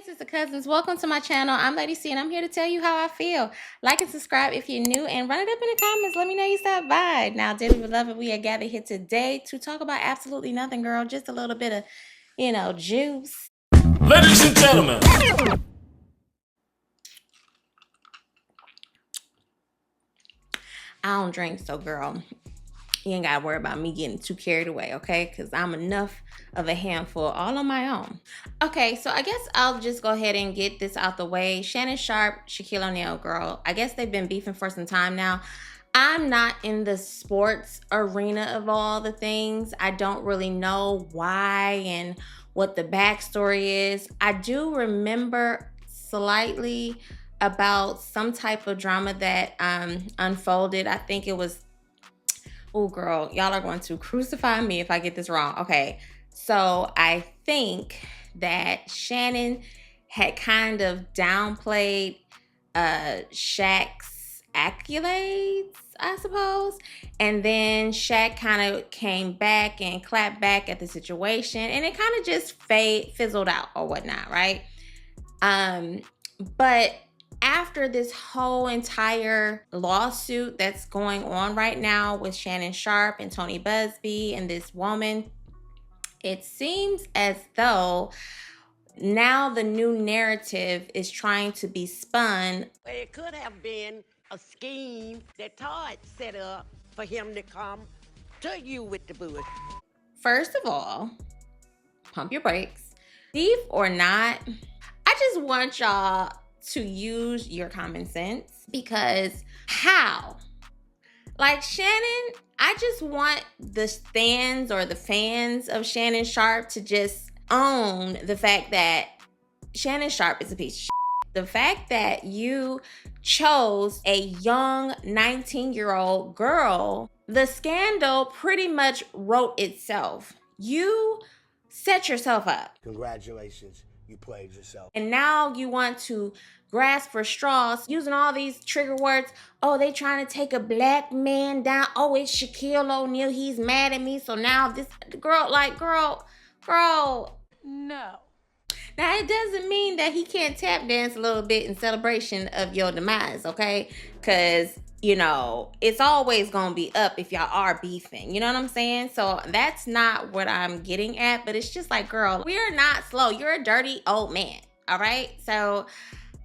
sister cousins, welcome to my channel. I'm Lady C and I'm here to tell you how I feel. Like and subscribe if you're new and run it up in the comments. Let me know you stopped by. Now, dearly beloved, we are gathered here today to talk about absolutely nothing, girl. Just a little bit of, juice. Ladies and gentlemen. I don't drink, so girl, you ain't gotta worry about me getting too carried away, okay? Because I'm enough of a handful all on my own. Okay, so I guess I'll just go ahead and get this out the way. Shannon Sharpe, Shaquille O'Neal, girl. I guess they've been beefing for some time now. I'm not in the sports arena of all the things. I don't really know why and what the backstory is. I do remember slightly about some type of drama that unfolded. I think it was, oh girl, y'all are going to crucify me if I get this wrong. Okay, so I think that Shannon had kind of downplayed Shaq's accolades, I suppose. And then Shaq kind of came back and clapped back at the situation, and it kind of just fizzled out or whatnot, right? But after this whole entire lawsuit that's going on right now with Shannon Sharpe and Tony Busby and this woman, it seems as though now the new narrative is trying to be spun. It could have been a scheme that Todd set up for him to come to you with the bush. First of all, pump your brakes. Beef or not, I just want y'all to use your common sense, because how? Like Shannon, I just want the stands or the fans of Shannon Sharpe to just own the fact that Shannon Sharpe is a piece of shit. The fact that you chose a young 19-year-old girl, the scandal pretty much wrote itself. You set yourself up. Congratulations, you played yourself. And now you want to grasp for straws using all these trigger words. Oh, they trying to take a black man down. Oh, it's Shaquille O'Neal. He's mad at me. So now this girl, No. Now, it doesn't mean that he can't tap dance a little bit in celebration of your demise, okay? Because, it's always going to be up if y'all are beefing. You know what I'm saying? So that's not what I'm getting at. But it's just like, girl, we are not slow. You're a dirty old man, all right? So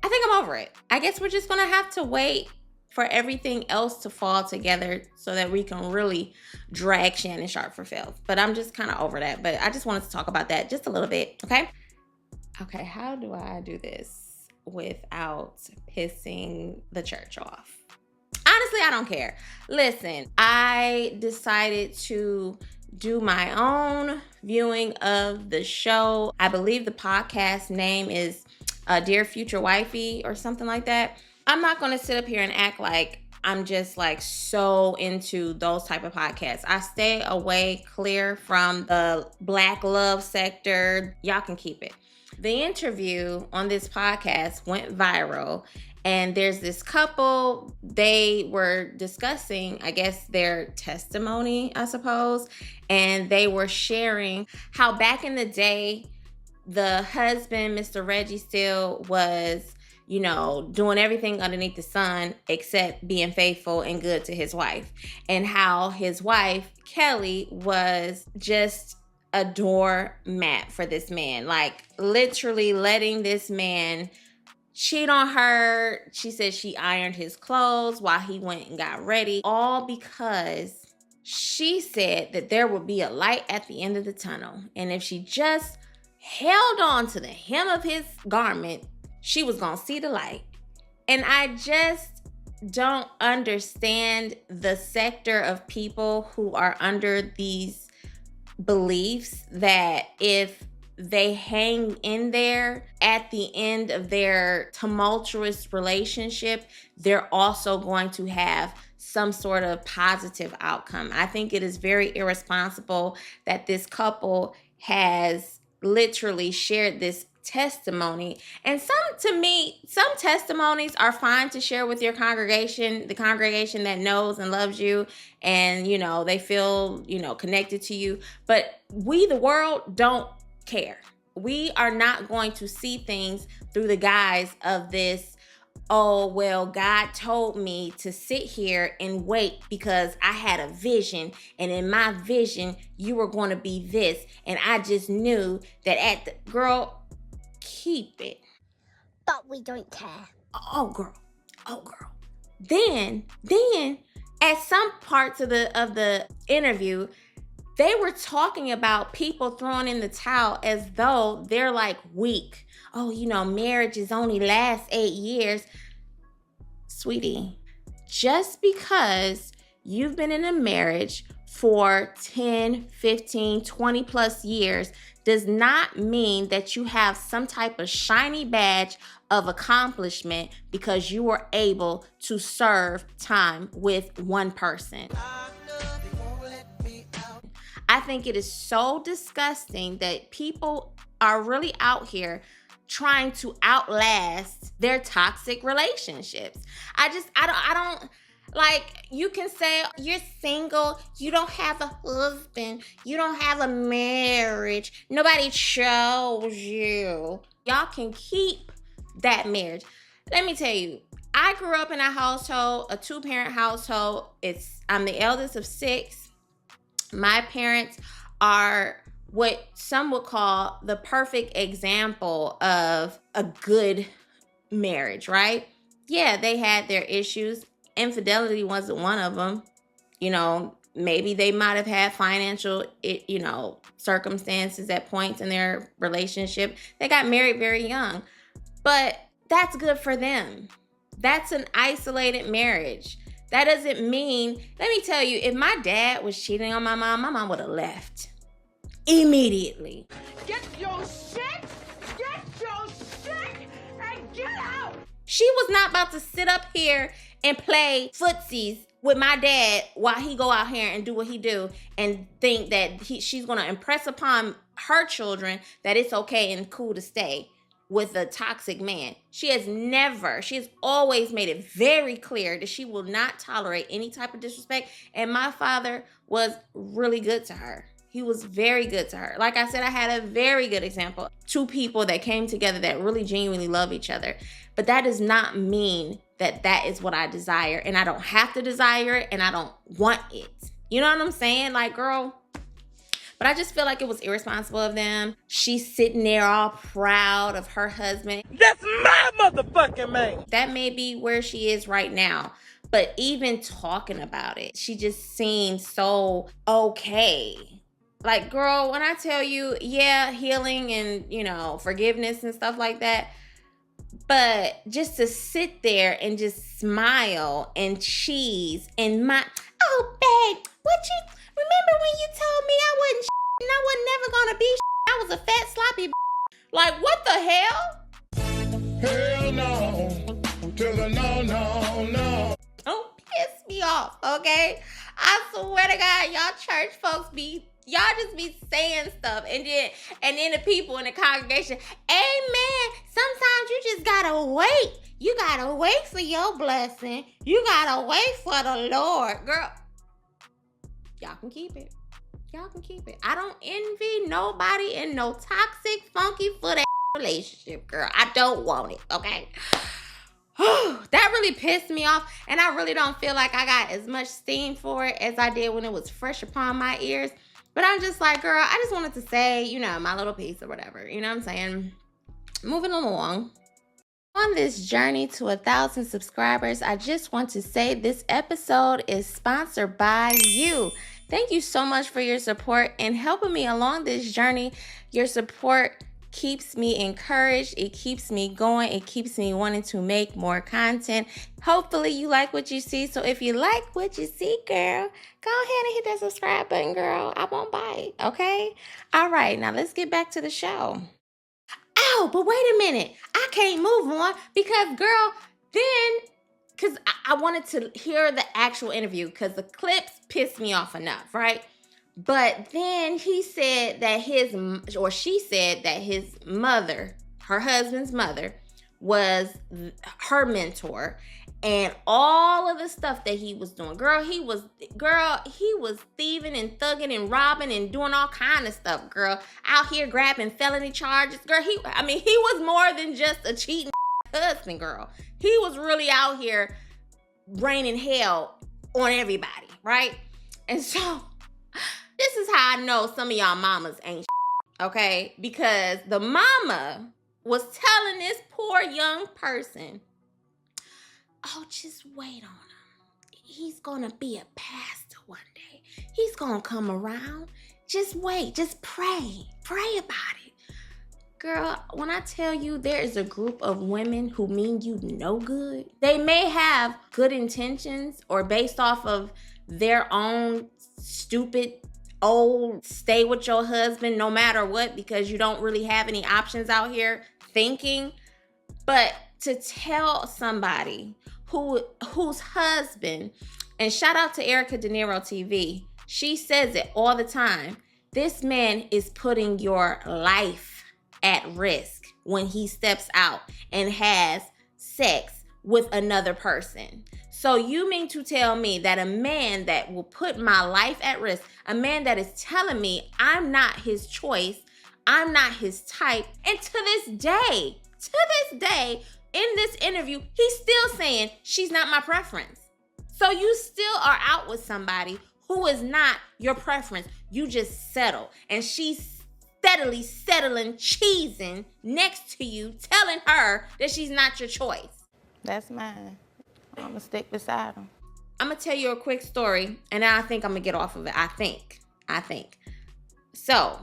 I think I'm over it. I guess we're just going to have to wait for everything else to fall together so that we can really drag Shannon Sharpe for filth. But I'm just kind of over that. But I just wanted to talk about that just a little bit, okay? Okay, how do I do this without pissing the church off? Honestly, I don't care. Listen, I decided to do my own viewing of the show. I believe the podcast name is Dear Future Wifey or something like that. I'm not going to sit up here and act like I'm just like so into those type of podcasts. I stay away clear from the black love sector. Y'all can keep it. The interview on this podcast went viral, and there's this couple. They were discussing, I guess, their testimony, I suppose, and they were sharing how back in the day, the husband, Mr. Reggie Steele, was, doing everything underneath the sun except being faithful and good to his wife, and how his wife, Kelly, was just a doormat for this man, like literally letting this man cheat on her. She said she ironed his clothes while he went and got ready, all because she said that there would be a light at the end of the tunnel, and if she just held on to the hem of his garment, she was gonna see the light. And I just don't understand the sector of people who are under these beliefs that if they hang in there at the end of their tumultuous relationship, they're also going to have some sort of positive outcome. I think it is very irresponsible that this couple has literally shared this testimony. And some testimonies are fine to share with your congregation, the congregation that knows and loves you, and they feel connected to you. But we, the world, don't care. We are not going to see things through the guise of this, oh, well, God told me to sit here and wait because I had a vision. And in my vision, you were going to be this. And I just knew that girl, keep it. But we don't care. Oh, girl. Then at some parts of the interview, they were talking about people throwing in the towel as though they're like weak. Oh, marriages only last 8 years. Sweetie, just because you've been in a marriage for 10, 15, 20 plus years does not mean that you have some type of shiny badge of accomplishment because you were able to serve time with one person. I think it is so disgusting that people are really out here trying to outlast their toxic relationships. I don't like, you can say you're single, you don't have a husband, you don't have a marriage, nobody chose you. Y'all can keep that marriage. Let me tell you, I grew up in a household, a 2-parent household. I'm the eldest of 6. My parents are what some would call the perfect example of a good marriage, right? Yeah, they had their issues. Infidelity wasn't one of them. Maybe they might have had financial, circumstances at points in their relationship. They got married very young, but that's good for them. That's an isolated marriage. That doesn't mean, let me tell you, if my dad was cheating on my mom would have left immediately. Get your shit, and get out. She was not about to sit up here and play footsies with my dad while he go out here and do what he do and think that she's going to impress upon her children that it's okay and cool to stay with a toxic man. She has always made it very clear that she will not tolerate any type of disrespect. And my father was really good to her. He was very good to her. Like I said, I had a very good example. 2 people that came together that really genuinely love each other. But that does not mean that that is what I desire. And I don't have to desire it and I don't want it. You know what I'm saying? Like, girl. But I just feel like it was irresponsible of them. She's sitting there all proud of her husband. That's my motherfucking man. That may be where she is right now. But even talking about it, she just seems so okay. Like, girl, when I tell you, yeah, healing and, forgiveness and stuff like that. But just to sit there and just smile and cheese and oh, babe, remember when you told me I wasn't and I was never gonna be I was a fat sloppy like, what the hell? Hell no. To the no. Don't piss me off, okay? I swear to God, y'all church folks y'all just be saying stuff and then the people in the congregation, amen. Sometimes you just gotta wait. You gotta wait for your blessing. You gotta wait for the Lord, girl. Y'all can keep it. I don't envy nobody in no toxic, funky foot relationship, girl. I don't want it, okay? That really pissed me off, and I really don't feel like I got as much steam for it as I did when it was fresh upon my ears. But I'm just like, girl, I just wanted to say, my little piece or whatever. You know what I'm saying? Moving along. On this journey to 1,000 subscribers, I just want to say this episode is sponsored by you. Thank you so much for your support and helping me along this journey. Your support keeps me encouraged. It keeps me going. It keeps me wanting to make more content. Hopefully you like what you see. So if you like what you see, girl, go ahead and hit that subscribe button, girl. I won't bite, okay? All right, now let's get back to the show. Oh, but wait a minute. I can't move on because, girl, because I wanted to hear the actual interview because the clips pissed me off enough, right? But then she said that his mother, her husband's mother, was her mentor. And all of the stuff that he was doing, girl, he was thieving and thugging and robbing and doing all kind of stuff, girl. Out here grabbing felony charges, girl. He was more than just a cheating husband, girl. He was really out here raining hell on everybody, right? And so this is how I know some of y'all mamas ain't okay? Because the mama was telling this poor young person, oh, just wait on him. He's gonna be a pastor one day. He's gonna come around. Just wait, just pray. Pray about it. Girl, when I tell you there is a group of women who mean you no good, they may have good intentions or based off of their own stupid old stay with your husband no matter what because you don't really have any options out here thinking. But to tell somebody whose husband, and shout out to Erica De Niro TV, she says it all the time, this man is putting your life at risk when he steps out and has sex with another person. So you mean to tell me that a man that will put my life at risk, a man that is telling me I'm not his choice, I'm not his type, and to this day, in this interview, he's still saying she's not my preference. So you still are out with somebody who is not your preference. You just settle. And she's steadily settling, cheesing next to you, telling her that she's not your choice. That's mine. I'm gonna stick beside him. I'm gonna tell you a quick story, and I think I'm gonna get off of it. I think. So,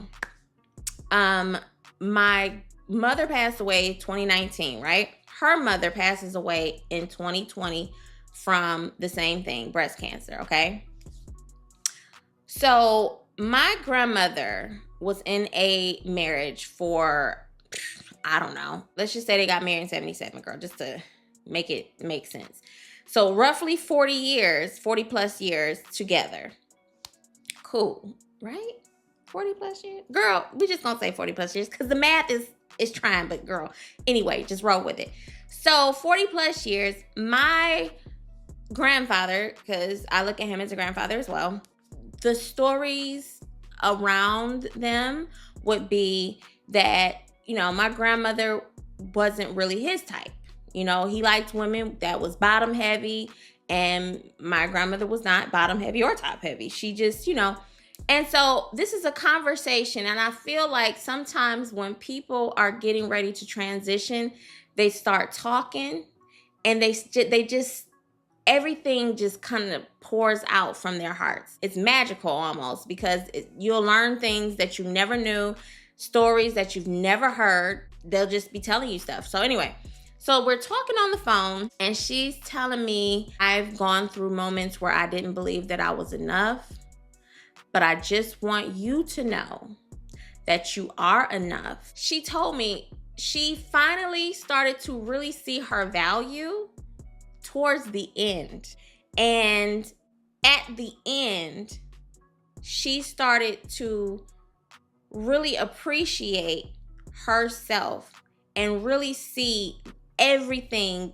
my mother passed away 2019, right? Her mother passes away in 2020 from the same thing, breast cancer, okay? So my grandmother was in a marriage for, I don't know, let's just say they got married in 77, girl, just to make it make sense. So roughly 40 plus years together. Cool, right? 40 plus years? Girl, we just gonna say 40 plus years because the math is trying, but girl, anyway, just roll with it. So 40 plus years, my grandfather, because I look at him as a grandfather as well, the stories around them would be that, you know, my grandmother wasn't really his type. You know, he liked women that was bottom heavy, and my grandmother was not bottom heavy or top heavy. She just, you know, and so this is a conversation, and I feel like sometimes when people are getting ready to transition, they start talking, and they just everything just kind of pours out from their hearts. It's magical almost because you'll learn things that you never knew, stories that you've never heard. They'll just be telling you stuff. So anyway, so we're talking on the phone, and she's telling me I've gone through moments where I didn't believe that I was enough. But I just want you to know that you are enough. She told me she finally started to really see her value towards the end. And at the end, she started to really appreciate herself and really see everything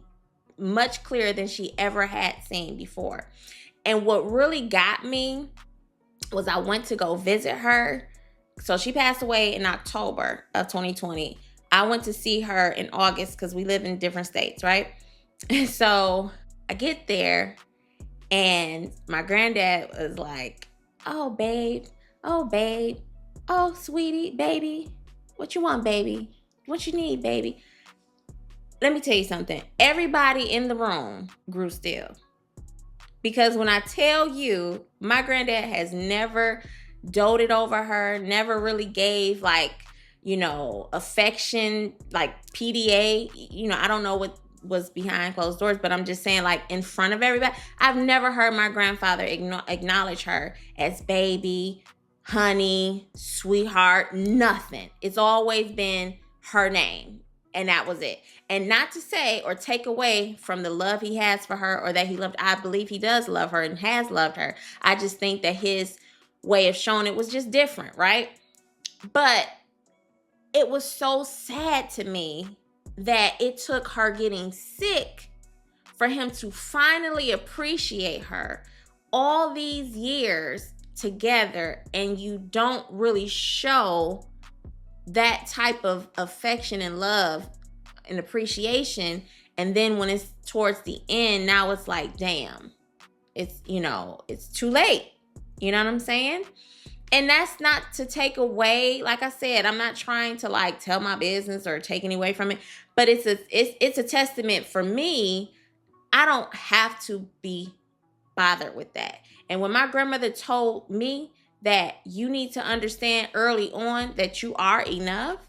much clearer than she ever had seen before. And what really got me was I went to go visit her. So she passed away in October of 2020. I went to see her in August because we live in different states, right? And so I get there, and my granddad was like, oh, babe, oh, sweetie, baby, what you want, baby? What you need, baby? Let me tell you something. Everybody in the room grew still. Because when I tell you, my granddad has never doted over her, never really gave like, you know, affection, like PDA. You know, I don't know what was behind closed doors, but I'm just saying like in front of everybody. I've never heard my grandfather acknowledge her as baby, honey, sweetheart, nothing. It's always been her name. And that was it. And not to say or take away from the love he has for her or that he loved. I believe he does love her and has loved her. I just think that his way of showing it was just different, right? But it was so sad to me that it took her getting sick for him to finally appreciate her all these years together, and you don't really show that type of affection and love and appreciation. And then when it's towards the end, now it's like, damn, it's, you know, it's too late. You know what I'm saying? And that's not to take away, like I said, I'm not trying to like tell my business or take any away from it, but it's a testament for me. I don't have to be bothered with that. And when my grandmother told me that you need to understand early on that you are enough,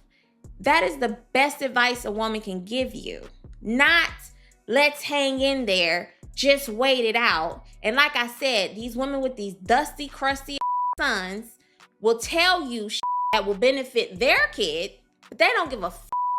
that is the best advice a woman can give you. Not let's hang in there, just wait it out. And like I said, these women with these dusty, crusty sons will tell you that will benefit their kid, but they don't give a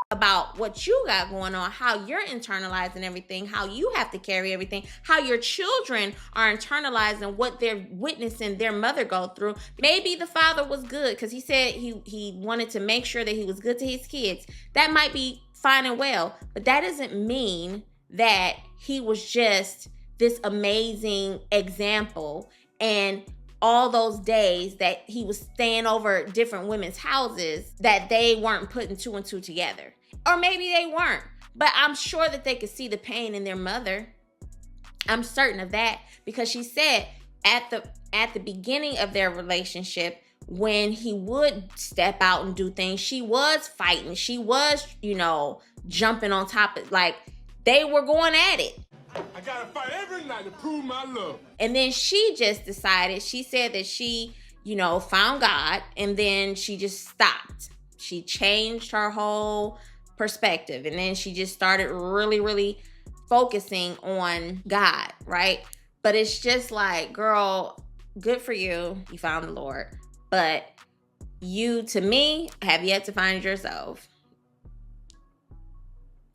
about what you got going on, how you're internalizing everything, how you have to carry everything, how your children are internalizing what they're witnessing their mother go through. Maybe the father was good because he said he wanted to make sure that he was good to his kids. That might be fine and well, but that doesn't mean that he was just this amazing example, and all those days that he was staying over different women's houses, that they weren't putting two and two together. Or maybe they weren't, but I'm sure that they could see the pain in their mother. I'm certain of that, because she said at the beginning of their relationship, when he would step out and do things, she was fighting. She was, you know, jumping on top of, like, they were going at it. I gotta fight every night to prove my love. And then she just decided, she said that she, you know, found God, and then she just stopped. She changed her whole perspective, and then she just started really, really focusing on God, right? But it's just like, girl, good for you. You found the Lord. But you, to me, have yet to find yourself.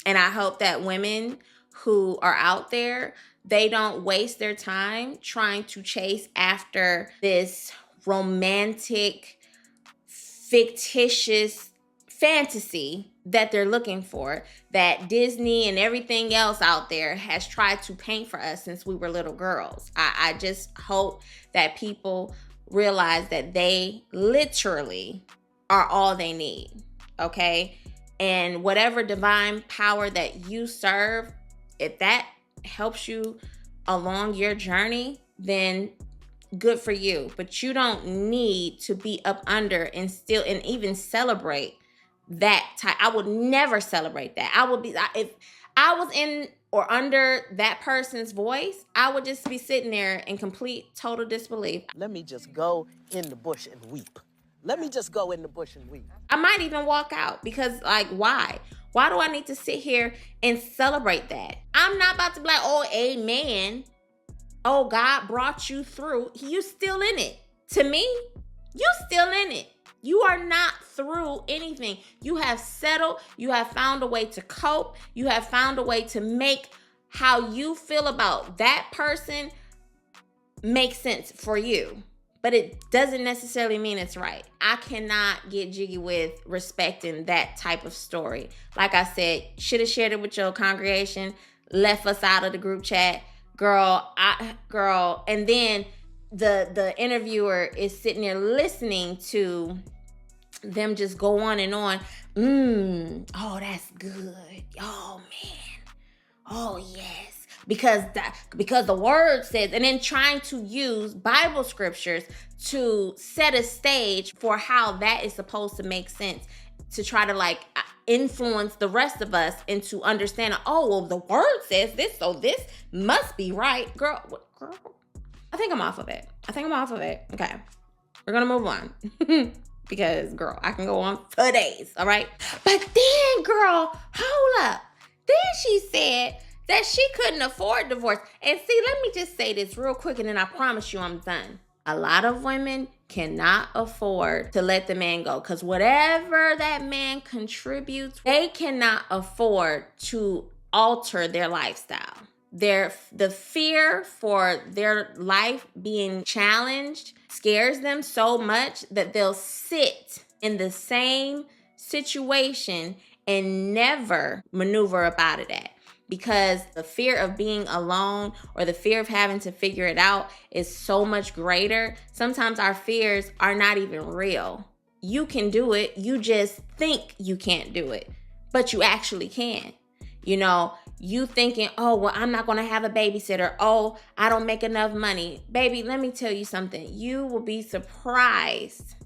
And I hope that women who are out there, they don't waste their time trying to chase after this romantic, fictitious fantasy that they're looking for, that Disney and everything else out there has tried to paint for us since we were little girls. I just hope that people realize that they literally are all they need, okay? And whatever divine power that you serve, if that helps you along your journey, then good for you. But you don't need to be up under and still and even celebrate that type. I would never celebrate that. I would be, if I was in or under that person's voice, I would just be sitting there in complete total disbelief. Let me just go in the bush and weep. Let me just go in the bush and weep. I might even walk out, because like, why? Why do I need to sit here and celebrate that? I'm not about to be like, oh, amen. Oh, God brought you through. You still in it. To me, you still in it. You are not through anything. You have settled. You have found a way to cope. You have found a way to make how you feel about that person make sense for you. But it doesn't necessarily mean it's right. I cannot get jiggy with respecting that type of story. Like I said, should have shared it with your congregation, left us out of the group chat. Girl, and then the interviewer is sitting there listening to them just go on and on. Oh, that's good. Oh, man. Oh, yes. Because the word says, and then trying to use Bible scriptures to set a stage for how that is supposed to make sense, to try to like influence the rest of us into understanding, oh, well, the word says this, so this must be right. Girl, I think I'm off of it. Okay, we're gonna move on. Because, girl, I can go on for days, all right? But then, girl, hold up. Then she said that she couldn't afford divorce. And see, let me just say this real quick, and then I promise you I'm done. A lot of women cannot afford to let the man go, because whatever that man contributes, they cannot afford to alter their lifestyle. The fear for their life being challenged scares them so much that they'll sit in the same situation and never maneuver up out of that. because the fear of being alone or the fear of having to figure it out is so much greater. Sometimes our fears are not even real. You can do it. You just think you can't do it, but you actually can. You know, you thinking, oh, well, I'm not going to have a babysitter. Oh, I don't make enough money. Baby, let me tell you something. You will be surprised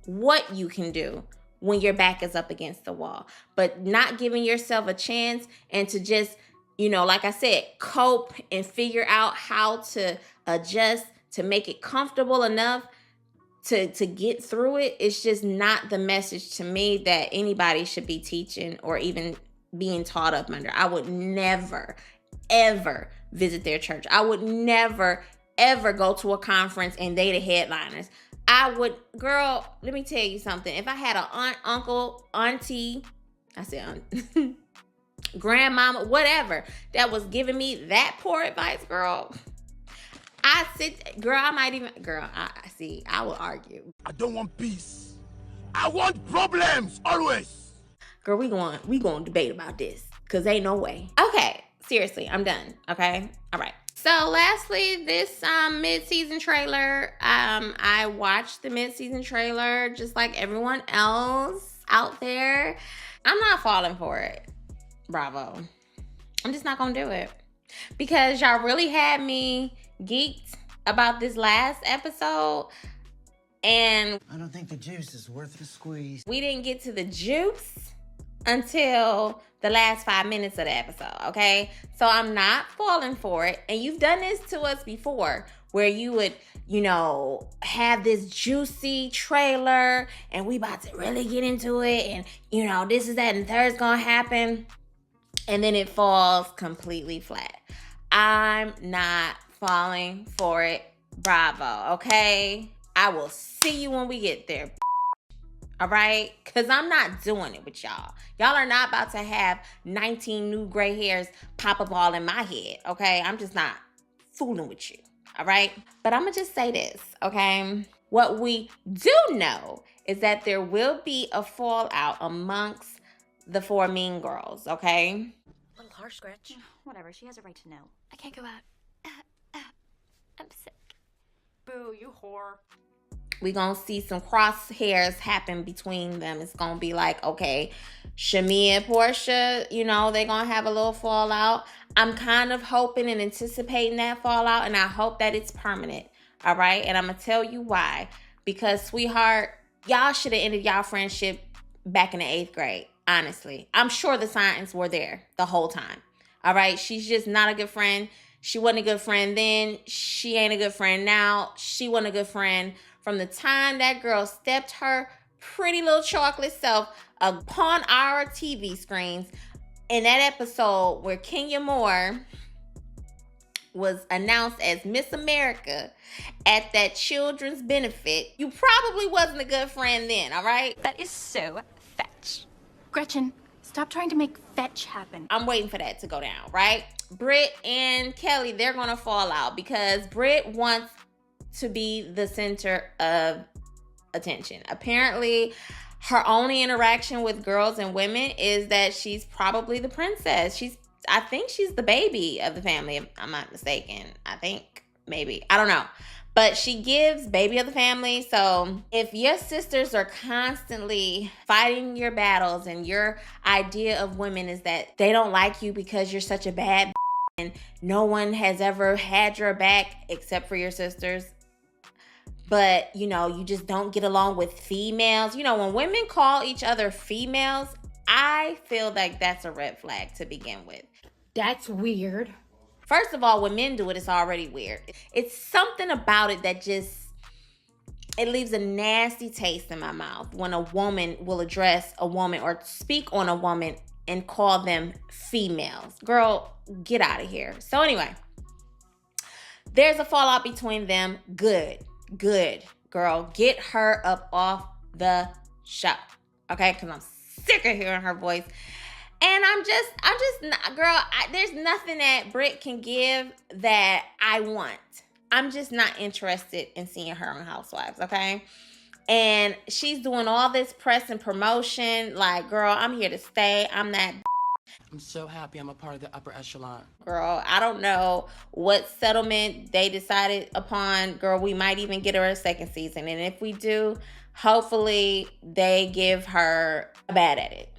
what you can do when your back is up against the wall. But not giving yourself a chance and to just, you know, like I said, cope and figure out how to adjust to make it comfortable enough to get through it. It's just not the message to me that anybody should be teaching or even being taught up under. I would never, ever visit their church. I would never, ever go to a conference and they the headliners. I would, girl, let me tell you something. If I had an aunt, uncle, auntie, I said aunt, grandmama, whatever, that was giving me that poor advice, girl, I will argue. I don't want peace. I want problems, always. Girl, we going to debate about this because ain't no way. Okay, seriously, I'm done. Okay, all right. So lastly, this mid-season trailer, I watched the mid-season trailer just like everyone else out there. I'm not falling for it. Bravo. I'm just not gonna do it because y'all really had me geeked about this last episode, and I don't think the juice is worth the squeeze. we didn't get to the juice until the last 5 minutes of the episode, okay? So I'm not falling for it. And you've done this to us before where you would, you know, have this juicy trailer and we about to really get into it and, you know, this is that and third's gonna happen. And then it falls completely flat. I'm not falling for it. Bravo, okay? I will see you when we get there. All right? Because I'm not doing it with y'all. Y'all are not about to have 19 new gray hairs pop up all in my head, okay? I'm just not fooling with you, all right? But I'm going to just say this, okay? What we do know is that there will be a fallout amongst the 4 mean girls, okay? A little harsh, Scratch. Whatever, she has a right to know. I can't go out. I'm sick. Boo, you whore. We're going to see some crosshairs happen between them. It's going to be like, okay, Shamia and Portia, you know, they're going to have a little fallout. I'm kind of hoping and anticipating that fallout, and I hope that it's permanent, all right? And I'm going to tell you why. Because, sweetheart, y'all should have ended y'all friendship back in the 8th grade, honestly. I'm sure the signs were there the whole time, all right? She's just not a good friend. She wasn't a good friend then. She ain't a good friend now. She wasn't a good friend from the time that girl stepped her pretty little chocolate self upon our TV screens in that episode where Kenya Moore was announced as Miss America at that children's benefit. You probably wasn't a good friend then, all right? That is so fetch. Gretchen, stop trying to make fetch happen. I'm waiting for that to go down, right? Britt and Kelly, they're gonna fall out because Britt wants to be the center of attention. Apparently, her only interaction with girls and women is that she's probably the princess. I think she's the baby of the family, if I'm not mistaken. I think, maybe. I don't know. But she gives baby of the family. So if your sisters are constantly fighting your battles and your idea of women is that they don't like you because you're such a bad and no one has ever had your back except for your sisters, but, you know, you just don't get along with females. You know, when women call each other females, I feel like that's a red flag to begin with. That's weird. First of all, when men do it, it's already weird. It's something about it that just, it leaves a nasty taste in my mouth when a woman will address a woman or speak on a woman and call them females. Girl, get out of here. So anyway, there's a fallout between them. Good, girl. Get her up off the show, okay? Because I'm sick of hearing her voice. And I'm just not, girl, there's nothing that Britt can give that I want. I'm just not interested in seeing her on Housewives, okay? And she's doing all this press and promotion. Like, girl, I'm here to stay. I'm that I'm so happy I'm a part of the upper echelon. Girl, I don't know what settlement they decided upon. Girl, we might even get her a second season. And if we do, hopefully they give her a bad at it.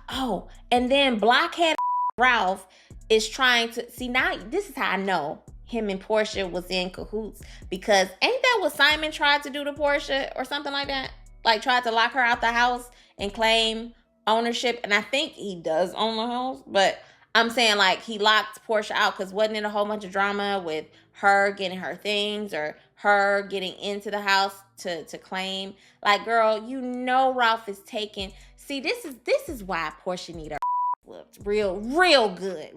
Oh, and then blockhead Ralph is trying to see, now this is how I know him and Portia was in cahoots, because ain't that what Simon tried to do to Portia or something like that? Like tried to lock her out the house and claim ownership. And I think he does own the house, but I'm saying like he locked Portia out because wasn't it a whole bunch of drama with her getting her things or her getting into the house to claim? Like, girl, you know Ralph is taking. See, this is why Portia need her whooped real good.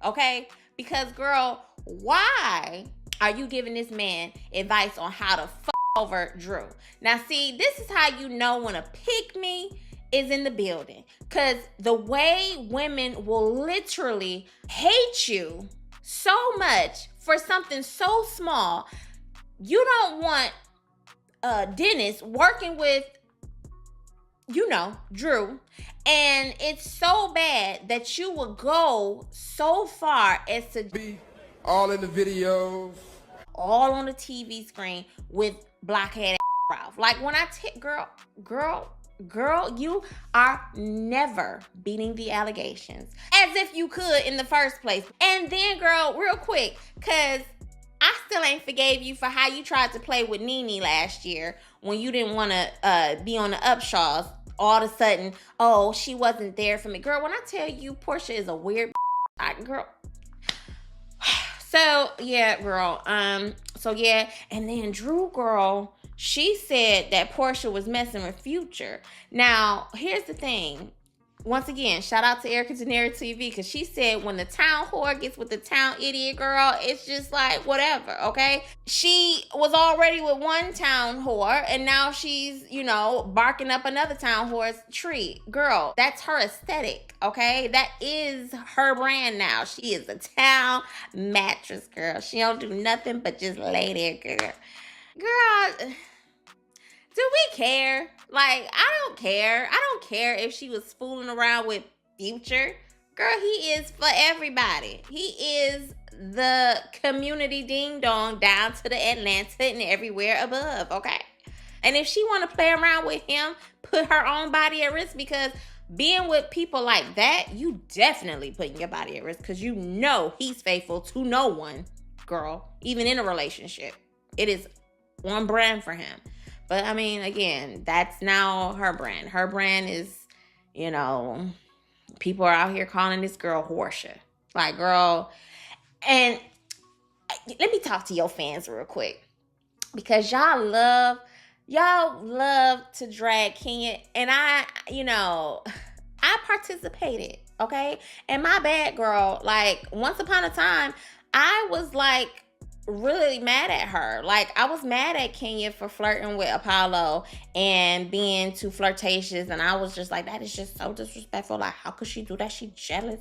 Okay? Because, girl, why are you giving this man advice on how to fuck over Drew? Now, see, this is how you know when a pick-me is in the building. Because the way women will literally hate you so much for something so small, you don't want Dennis working with, you know, Drew. And it's so bad that you would go so far as to Be all in the videos. all on the TV screen with blockhead Ralph. Like when I girl, you are never beating the allegations as if you could in the first place. And then, girl, real quick, cause I still ain't forgave you for how you tried to play with Nene last year when you didn't want to be on the Upshaws. All of a sudden, oh, she wasn't there for me. Girl, when I tell you Portia is a weird girl. So, yeah, girl. So, yeah. And then Drew, girl, she said that Portia was messing with Future. Now, here's the thing. Once again, shout out to Erica Denera TV, because she said when the town whore gets with the town idiot, girl, it's just like whatever, okay? She was already with one town whore, and now she's, you know, barking up another town whore's tree. Girl, that's her aesthetic, okay? That is her brand now. She is a town mattress, girl. She don't do nothing but just lay there, girl. Girl, do we care? Like, I don't care. I don't care if she was fooling around with Future. Girl, he is for everybody. He is the community ding dong down to the Atlanta and everywhere above, okay? And if she want to play around with him, put her own body at risk, because being with people like that, you definitely putting your body at risk, because you know he's faithful to no one, girl, even in a relationship. It is on brand for him. But, I mean, again, that's now her brand. Her brand is, you know, people are out here calling this girl Horsha. Like, girl. And let me talk to your fans real quick. Because y'all love to drag Kenya. And I participated, okay? And my bad, girl. Like, once upon a time, I was, like, really mad at her. Like, I was mad at Kenya for flirting with Apollo and being too flirtatious, and I was just like, that is just so disrespectful. Like, how could she do that? She jealous.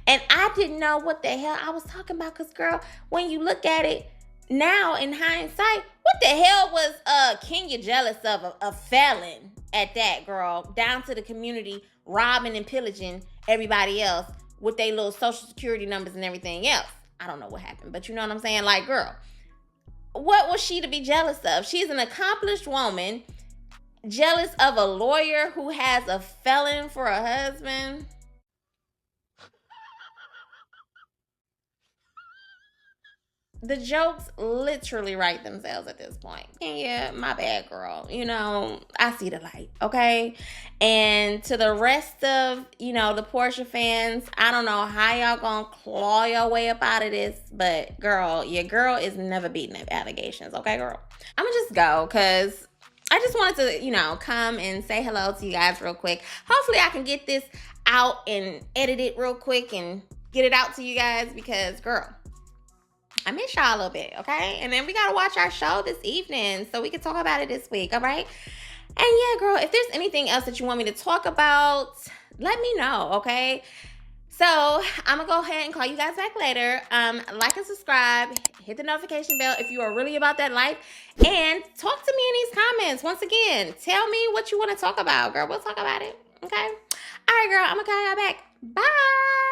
And I didn't know what the hell I was talking about, because, girl, when you look at it now in hindsight, what the hell was Kenya jealous of? A felon at that, girl, down to the community robbing and pillaging everybody else with their little social security numbers and everything else. I don't know what happened, but you know what I'm saying? Like, girl, what was she to be jealous of? She's an accomplished woman, jealous of a lawyer who has a felon for a husband. The jokes literally write themselves at this point. And yeah, my bad, girl. You know, I see the light, okay? And to the rest of, you know, the Portia fans, I don't know how y'all gonna claw your way up out of this, but girl, your girl is never beating the allegations, okay, girl? I'm gonna just go, because I just wanted to, you know, come and say hello to you guys real quick. Hopefully I can get this out and edit it real quick and get it out to you guys, because, girl, I miss y'all a little bit, okay? And then we got to watch our show this evening so we can talk about it this week, all right? And yeah, girl, if there's anything else that you want me to talk about, let me know, okay? So I'm going to go ahead and call you guys back later. Like and subscribe. Hit the notification bell if you are really about that life. And talk to me in these comments. Once again, tell me what you want to talk about, girl. We'll talk about it. Okay? All right, girl, I'm gonna call y'all back. Bye.